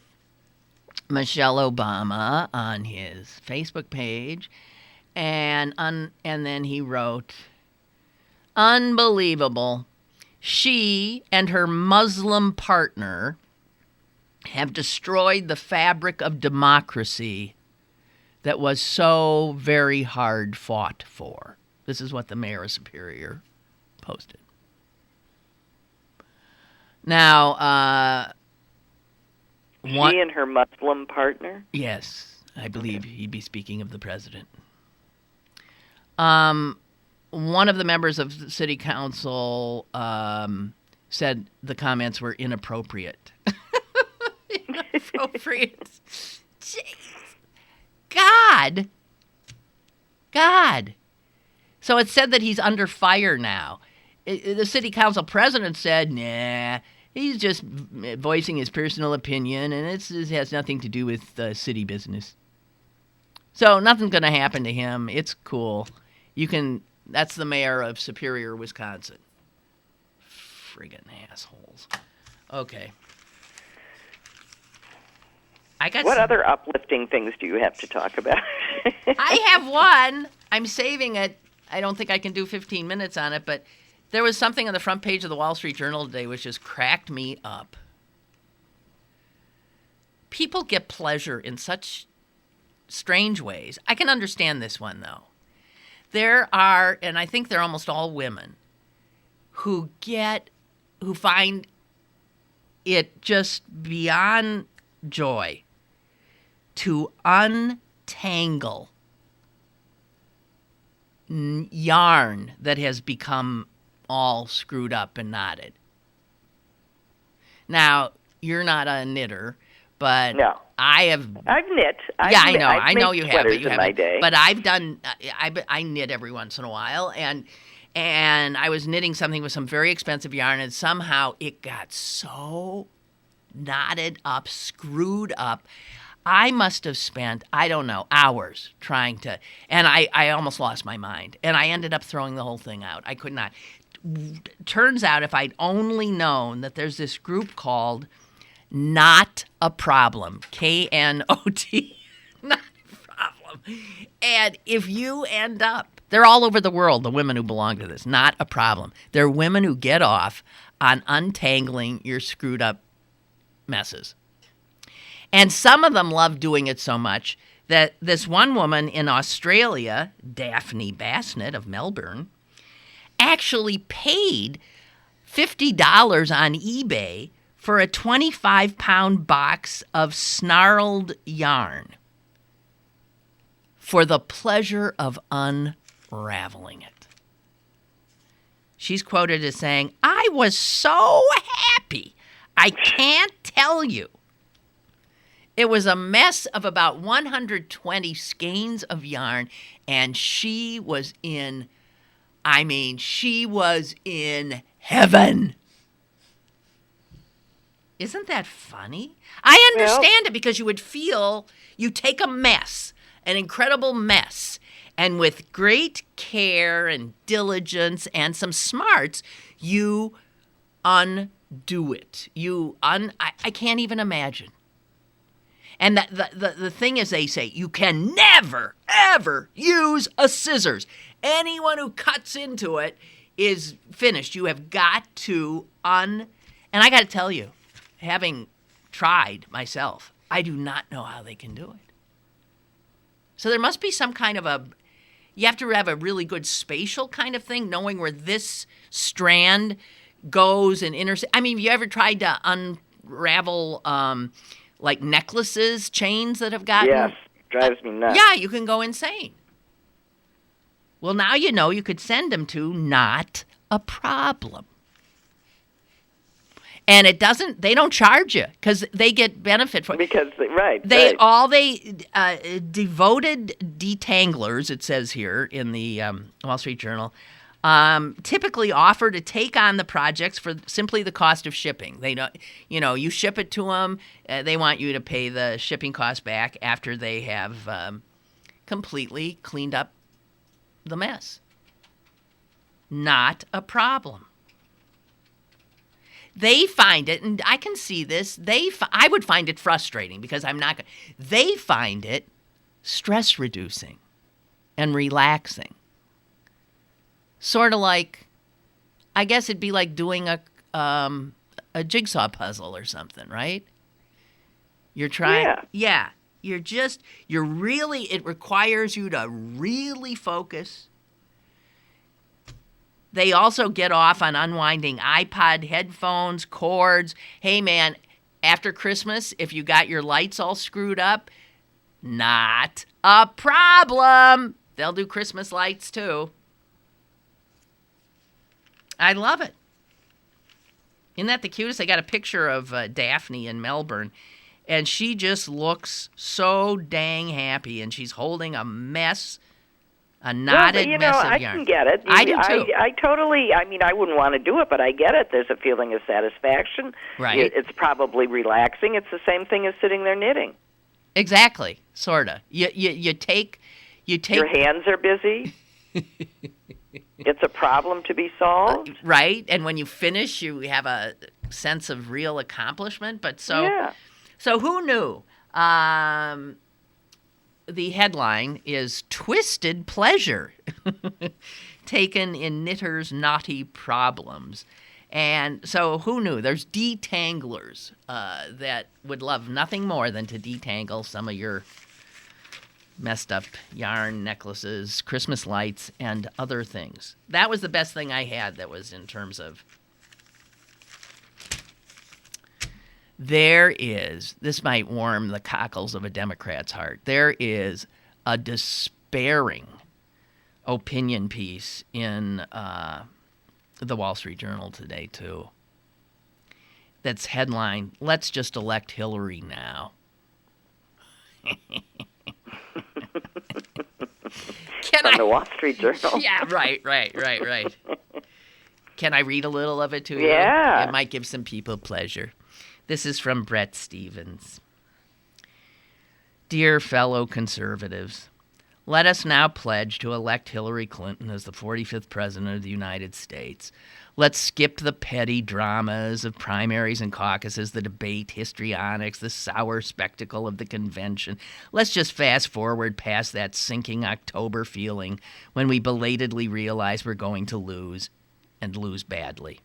Michelle Obama on his Facebook page. And then he wrote, "Unbelievable. She and her Muslim partner have destroyed the fabric of democracy that was so very hard fought for." This is what the mayor of Superior posted. Now, she and her Muslim partner? Yes, I believe he'd be speaking of the president. One of the members of the city council said the comments were inappropriate. Inappropriate. Jeez. God. So it said that he's under fire now. The city council president said, nah, he's just voicing his personal opinion, and it has nothing to do with city business. So nothing's going to happen to him. It's cool. That's the mayor of Superior, Wisconsin. Friggin' assholes. Okay. What other uplifting things do you have to talk about? I have one. I'm saving it. I don't think I can do 15 minutes on it, but there was something on the front page of the Wall Street Journal today which just cracked me up. People get pleasure in such strange ways. I can understand this one, though. There are, and I think they're almost all women, who find it just beyond joy to untangle yarn that has become all screwed up and knotted. Now, you're not a knitter, but no. I've knit. I know you have. In my day. But I've done. I knit every once in a while, and and I was knitting something with some very expensive yarn, and somehow it got so knotted up, screwed up. I must have spent, I don't know, hours trying to, and I almost lost my mind. And I ended up throwing the whole thing out. I could not. Turns out if I'd only known that there's this group called Not a Problem, K-N-O-T, Not a Problem. And if you end up, they're all over the world, the women who belong to this, Not a Problem. They're women who get off on untangling your screwed up messes. And some of them love doing it so much that this one woman in Australia, Daphne Bassnett of Melbourne, actually paid $50 on eBay for a 25-pound box of snarled yarn for the pleasure of unraveling it. She's quoted as saying, "I was so happy. I can't tell you. It was a mess of about 120 skeins of yarn, and she was in heaven." Isn't that funny? I understand it because you would feel you take a mess, an incredible mess, and with great care and diligence and some smarts, you undo it. I can't even imagine. And the thing is, they say, you can never, ever use a scissors. Anyone who cuts into it is finished. You have got to And I got to tell you, having tried myself, I do not know how they can do it. So there must be some kind of you have to have a really good spatial kind of thing, knowing where this strand goes and intersects. I mean, have you ever tried to unravel like necklaces, chains that have gotten... Yes, drives me nuts. Yeah, you can go insane. Well, now you know you could send them to Not a Problem. And they don't charge you because they get benefit for it. Because, right. Devoted detanglers, it says here in the Wall Street Journal, typically offer to take on the projects for simply the cost of shipping. They don't, you ship it to them. They want you to pay the shipping cost back after they have completely cleaned up the mess. Not a problem. They find it, and I can see this, I would find it frustrating because they find it stress reducing and relaxing. Sort of like, I guess it'd be like doing a jigsaw puzzle or something, right? You're trying. Yeah. It requires you to really focus. They also get off on unwinding iPod headphones, cords. Hey, man, after Christmas, if you got your lights all screwed up, not a problem. They'll do Christmas lights, too. I love it. Isn't that the cutest? I got a picture of Daphne in Melbourne, and she just looks so dang happy, and she's holding a mess. A knotted mess of yarn. I can get it. I do too. I totally, I wouldn't want to do it, but I get it. There's a feeling of satisfaction. Right. It's probably relaxing. It's the same thing as sitting there knitting. Exactly. Sorta. You take. Your hands are busy. It's a problem to be solved. Right. And when you finish, you have a sense of real accomplishment. But so who knew? The headline is Twisted Pleasure, taken in Knitter's Knotty Problems. And so who knew? There's detanglers that would love nothing more than to detangle some of your messed up yarn, necklaces, Christmas lights, and other things. That was the best thing I had that was in terms of... This might warm the cockles of a Democrat's heart. There is a despairing opinion piece in the Wall Street Journal today, too. That's headline, "Let's just elect Hillary now." Can from the Wall Street Journal. Yeah, right. Can I read a little of it to you? Yeah. It might give some people pleasure. This is from Brett Stevens. Dear fellow conservatives, let us now pledge to elect Hillary Clinton as the 45th President of the United States. Let's skip the petty dramas of primaries and caucuses, the debate, histrionics, the sour spectacle of the convention. Let's just fast forward past that sinking October feeling when we belatedly realize we're going to lose, and lose badly.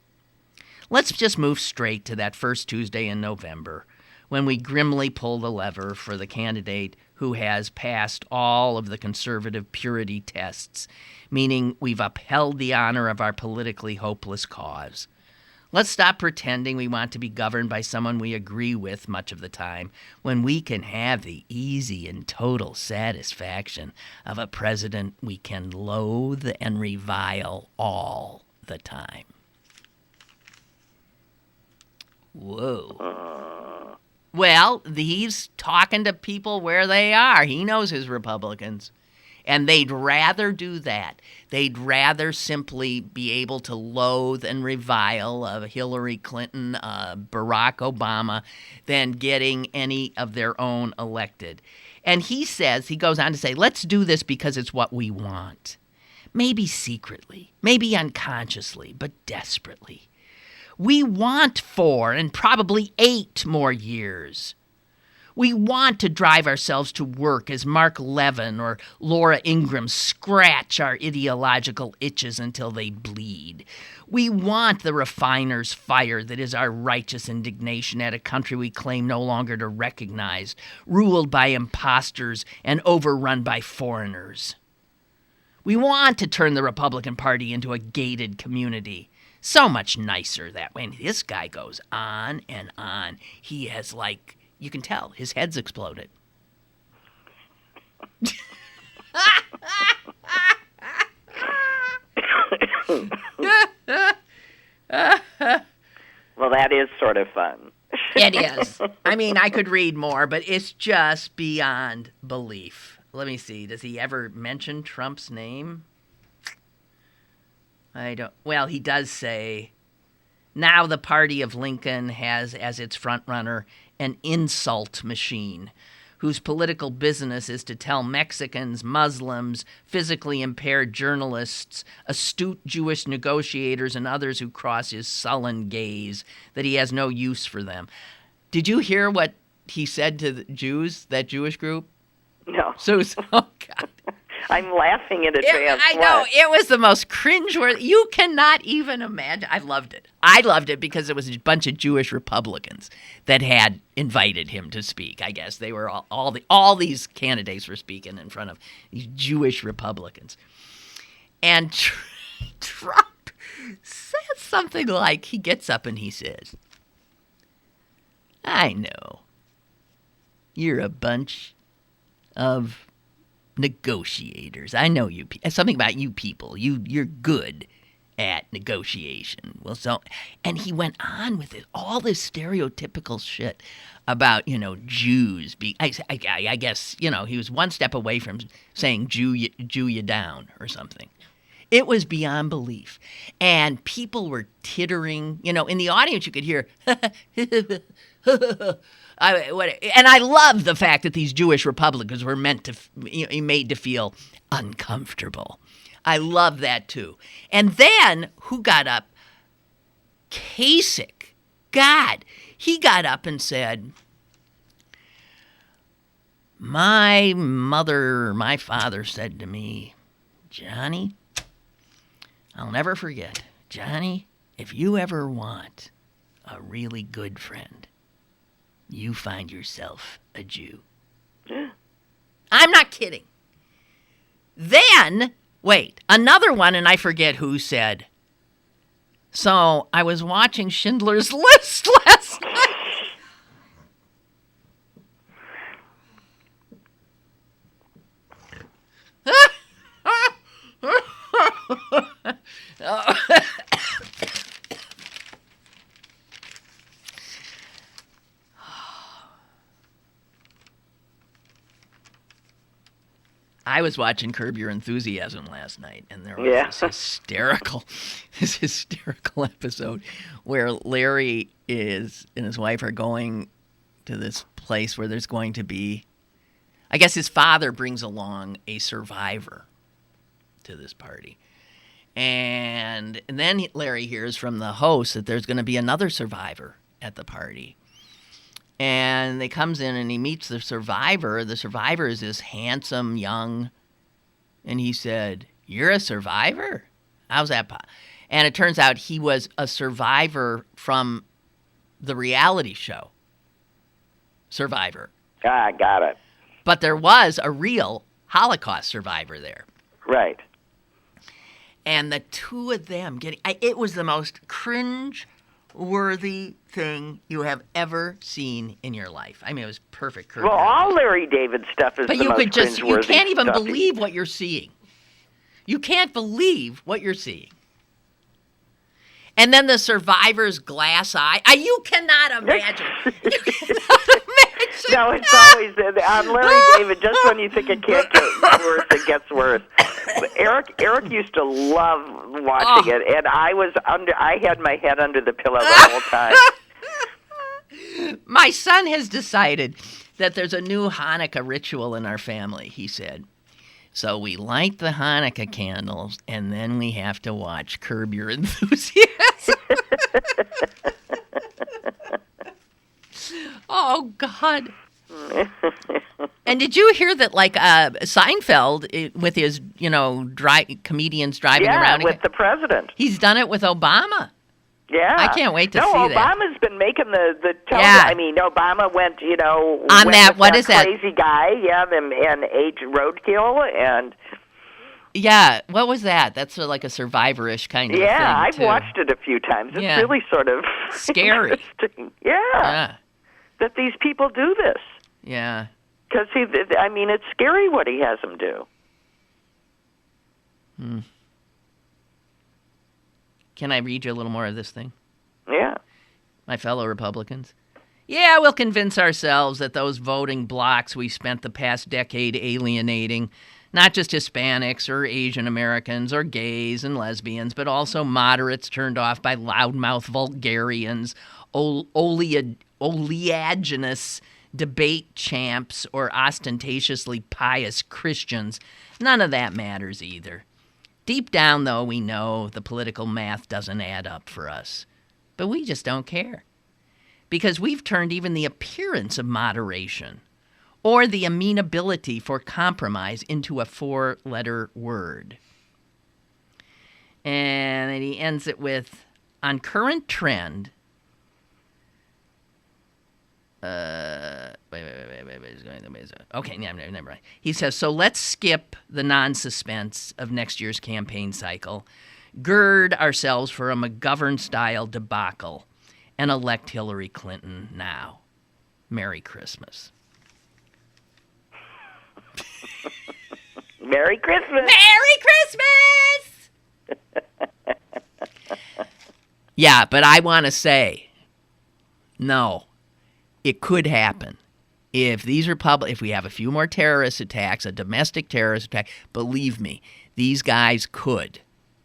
Let's just move straight to that first Tuesday in November, when we grimly pull the lever for the candidate who has passed all of the conservative purity tests, meaning we've upheld the honor of our politically hopeless cause. Let's stop pretending we want to be governed by someone we agree with much of the time, when we can have the easy and total satisfaction of a president we can loathe and revile all the time. Whoa. Well, he's talking to people where they are. He knows his Republicans. And they'd rather do that. They'd rather simply be able to loathe and revile Hillary Clinton, Barack Obama, than getting any of their own elected. And he goes on to say, let's do this because it's what we want. Maybe secretly, maybe unconsciously, but desperately. We want 4 and probably 8 more years. We want to drive ourselves to work as Mark Levin or Laura Ingraham scratch our ideological itches until they bleed. We want the refiner's fire that is our righteous indignation at a country we claim no longer to recognize, ruled by imposters and overrun by foreigners. We want to turn the Republican Party into a gated community. So much nicer that when this guy goes on and on, he has you can tell, his head's exploded. Well, that is sort of fun. It is. I mean, I could read more, but it's just beyond belief. Let me see. Does he ever mention Trump's name? Well, he does say, now the party of Lincoln has as its frontrunner an insult machine whose political business is to tell Mexicans, Muslims, physically impaired journalists, astute Jewish negotiators, and others who cross his sullen gaze that he has no use for them. Did you hear what he said to the Jews, that Jewish group? No. Susan, oh, God. I'm laughing in advance. I know. It was the most cringeworthy. You cannot even imagine. I loved it. I loved it because it was a bunch of Jewish Republicans that had invited him to speak. I guess they were all these candidates were speaking in front of these Jewish Republicans. And Trump says something like, he gets up and he says, I know you're a bunch of negotiators. I know you. Something about you people. You're good at negotiation. Well, and he went on with it, all this stereotypical shit about Jews. I guess he was one step away from saying Jew you down or something. It was beyond belief, and people were tittering. In the audience, you could hear. And I love the fact that these Jewish Republicans were made to feel uncomfortable. I love that too. And then who got up? Kasich. God, he got up and said, my father said to me, Johnny, I'll never forget, Johnny, if you ever want a really good friend, you find yourself a Jew. I'm not kidding. Then, wait, another one, and I forget who said, so I was watching Schindler's List last night. I was watching Curb Your Enthusiasm last night, and there was this hysterical episode where Larry and his wife are going to this place where there's going to be, I guess his father brings along a survivor to this party. And then Larry hears from the host that there's going to be another survivor at the party. And he comes in and he meets the survivor. The survivor is this handsome, young, and he said, "You're a survivor? How's that?" And it turns out he was a survivor from the reality show Survivor. Ah, got it. But there was a real Holocaust survivor there. Right. And the two of them it was the most cringe-worthy thing you have ever seen in your life. I mean, it was perfect. Well, all Larry David stuff is but the you most could just, you cringeworthy can't even stuff. believe what you're seeing. You can't believe what you're seeing. And then the survivor's glass eye. You cannot imagine. You cannot imagine. No, it's always on Larry David. Just when you think it can't get worse, it gets worse. But Eric used to love watching it, and I had my head under the pillow the whole time. My son has decided that there's a new Hanukkah ritual in our family, he said. So we light the Hanukkah candles, and then we have to watch Curb Your Enthusiasm. Oh, God. And did you hear that, like, Seinfeld, with his, comedians driving around? Yeah, with the president. He's done it with Obama. Yeah. I can't wait to see that. that. No, Obama's been making the television. Yeah. I mean, Obama went, on went that, with what that is that? crazy guy, and ate roadkill, and... Yeah, what was that? That's like a survivor-ish kind of thing, Yeah, I've too. watched it a few times. It's Yeah. really sort of... Scary. interesting. Yeah. That these people do this. Yeah. Because, it's scary what he has them do. Can I read you a little more of this thing? Yeah. My fellow Republicans. Yeah, we'll convince ourselves that those voting blocs we spent the past decade alienating, not just Hispanics or Asian Americans or gays and lesbians, but also moderates turned off by loudmouth vulgarians, oleaginous debate champs, or ostentatiously pious Christians. None of that matters either. Deep down, though, we know the political math doesn't add up for us. But we just don't care. Because we've turned even the appearance of moderation or the amenability for compromise into a 4-letter word. And then he ends it with, on current trend... Okay, never mind. He says, so let's skip the non-suspense of next year's campaign cycle, gird ourselves for a McGovern-style debacle, and elect Hillary Clinton now. Merry Christmas. Merry Christmas! Merry Christmas! Yeah, but I want to say, no, it could happen. If these if we have a few more terrorist attacks, a domestic terrorist attack, believe me, these guys could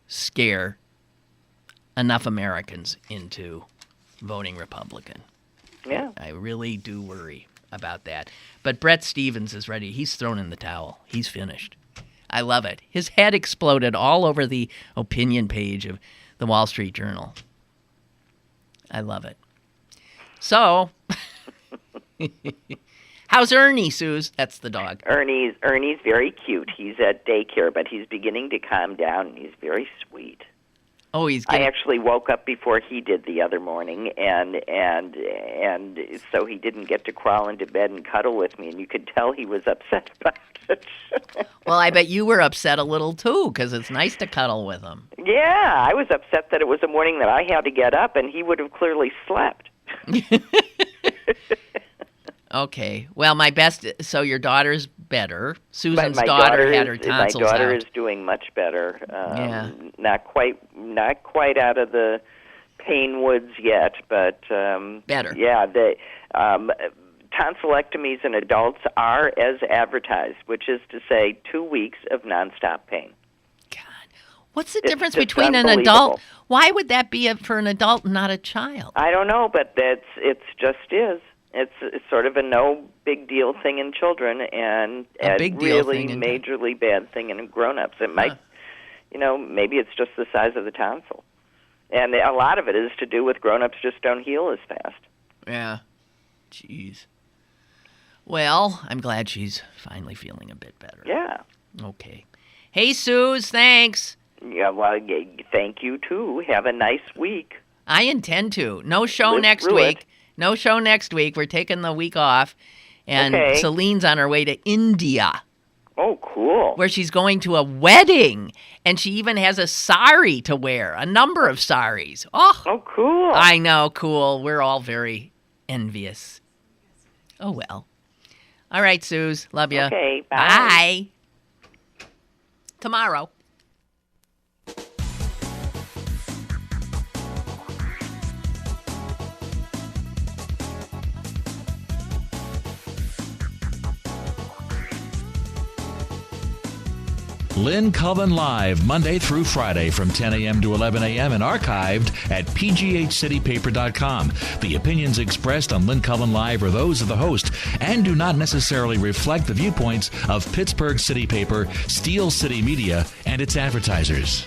scare enough Americans into voting Republican. Yeah. I really do worry about that. But Brett Stevens is ready. He's thrown in the towel. He's finished. I love it. His head exploded all over the opinion page of the Wall Street Journal. I love it. So... How's Ernie, Suze? That's the dog. Ernie's very cute. He's at daycare, but he's beginning to calm down, and he's very sweet. Oh, he's I actually woke up before he did the other morning, and so he didn't get to crawl into bed and cuddle with me, and you could tell he was upset about it. Well, I bet you were upset a little, too, because it's nice to cuddle with him. Yeah, I was upset that it was a morning that I had to get up, and he would have clearly slept. Okay. Well, so your daughter's better. Susan's my daughter had her tonsils My daughter out. is doing much better. Yeah. Not quite out of the pain woods yet, but better. Yeah, tonsillectomies in adults are as advertised, which is to say 2 weeks of nonstop pain. God. What's the It's difference just between an unbelievable. adult? Why would that be for an adult and not a child? I don't know, but it's just is. It's sort of a no big deal thing in children, and A big deal really thing in- majorly bad thing in grown-ups. It might, maybe it's just the size of the tonsil, and a lot of it is to do with grown-ups just don't heal as fast. Yeah. Jeez. Well, I'm glad she's finally feeling a bit better. Yeah. Okay. Hey, Suze, thanks. Yeah. Well, thank you too. Have a nice week. I intend to. No show Live next through week. it. No show next week. We're taking the week off. And Okay. Celine's on her way to India, Oh, cool. where she's going to a wedding. And she even has a sari to wear, a number of saris. Oh, cool. I know, cool. We're all very envious. Oh, well. All right, Suze. Love you. Okay, bye. Bye. Tomorrow. Lynn Cullen Live, Monday through Friday from 10 a.m. to 11 a.m. and archived at pghcitypaper.com. The opinions expressed on Lynn Cullen Live are those of the host and do not necessarily reflect the viewpoints of Pittsburgh City Paper, Steel City Media, and its advertisers.